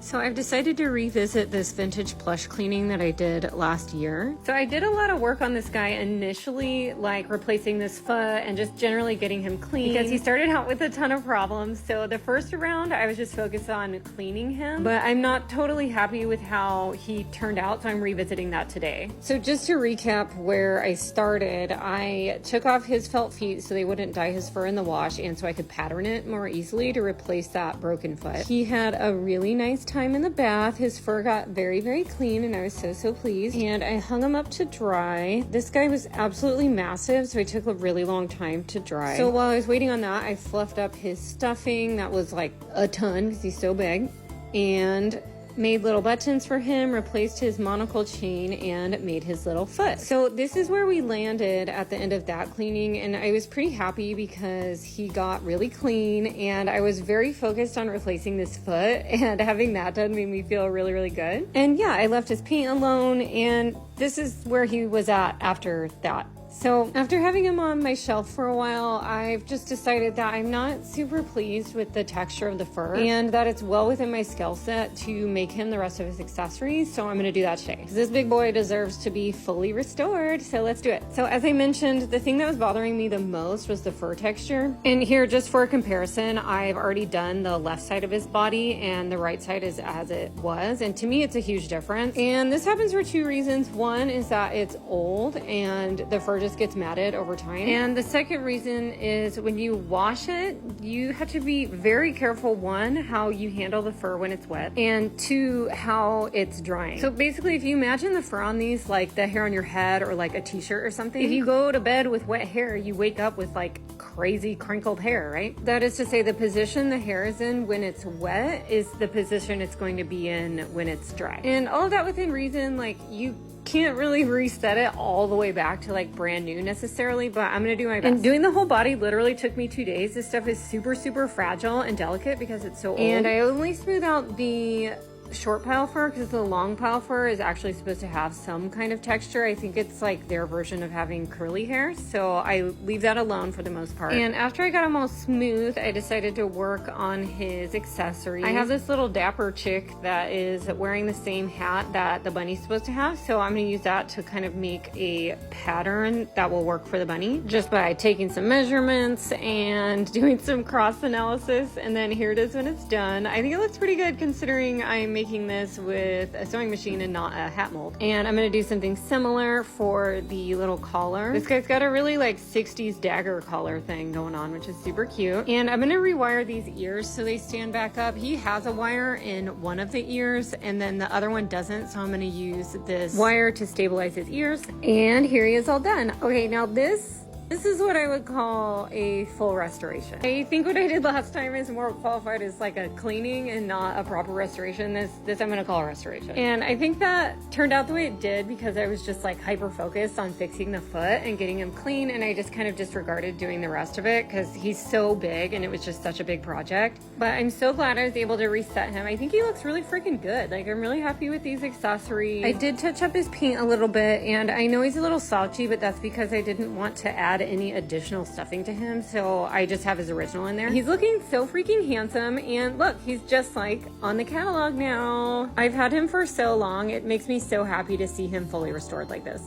So I've decided to revisit this vintage plush cleaning that I did last year. So I did a lot of work on this guy initially, like replacing this foot and just generally getting him clean because he started out with a ton of problems. So the first round I was just focused on cleaning him, but I'm not totally happy with how he turned out, so I'm revisiting that today. So just to recap where I started, I took off his felt feet so they wouldn't dye his fur in the wash and so I could pattern it more easily to replace that broken foot. He had a really nice time in the bath. His fur got very, very clean and I was so pleased. And I hung him up to dry. This guy was absolutely massive, so it took a really long time to dry. So while I was waiting on that, I fluffed up his stuffing. That was like a ton because he's so big. And made little buttons for him, replaced his monocle chain, and made his little foot. So this is where we landed at the end of that cleaning, and I was pretty happy because he got really clean and I was very focused on replacing this foot, and having that done made me feel really, really good. And yeah, I left his paint alone, and this is where he was at after that. So after having him on my shelf for a while, I've just decided that I'm not super pleased with the texture of the fur and that it's well within my skill set to make him the rest of his accessories. So I'm going to do that today. This big boy deserves to be fully restored. So let's do it. So as I mentioned, the thing that was bothering me the most was the fur texture. And here, just for a comparison, I've already done the left side of his body and the right side is as it was. And to me, it's a huge difference. And this happens for two reasons. One is that it's old and the fur just gets matted over time. And the second reason is when you wash it, you have to be very careful, one, how you handle the fur when it's wet, and two, how it's drying. So basically, if you imagine the fur on these like the hair on your head or like a t-shirt or something, if you go to bed with wet hair, you wake up with like crazy crinkled hair, right? That is to say, the position the hair is in when it's wet is the position it's going to be in when it's dry. And all of that within reason. Like, you can't really reset it all the way back to like brand new necessarily, but I'm gonna do my best. And doing the whole body literally took me 2 days. This stuff is super fragile and delicate because it's so old. And I only smooth out the short pile fur because the long pile fur is actually supposed to have some kind of texture. I think it's like their version of having curly hair, so I leave that alone for the most part. And after I got him all smooth, I decided to work on his accessories. I have this little dapper chick that is wearing the same hat that the bunny's supposed to have, so I'm going to use that to kind of make a pattern that will work for the bunny just by taking some measurements and doing some cross analysis. And then here it is when it's done. I think it looks pretty good considering I'm making this with a sewing machine and not a hat mold. And I'm going to do something similar for the little collar. This guy's got a really like 60s dagger collar thing going on, which is super cute. And I'm going to rewire these ears so they stand back up. He has a wire in one of the ears and then the other one doesn't, so I'm going to use this wire to stabilize his ears. And here he is all done. Okay, now this is what I would call a full restoration. I think what I did last time is more qualified as like a cleaning and not a proper restoration. This I'm gonna call a restoration. And I think that turned out the way it did because I was just like hyper focused on fixing the foot and getting him clean, and I just kind of disregarded doing the rest of it because he's so big and it was just such a big project. But I'm so glad I was able to reset him. I think he looks really freaking good. Like, I'm really happy with these accessories. I did touch up his paint a little bit, and I know he's a little slouchy, but that's because I didn't want to add any additional stuffing to him, so I just have his original in there. He's looking so freaking handsome, and look, he's just like on the catalog now. I've had him for so long. It makes me so happy to see him fully restored like this.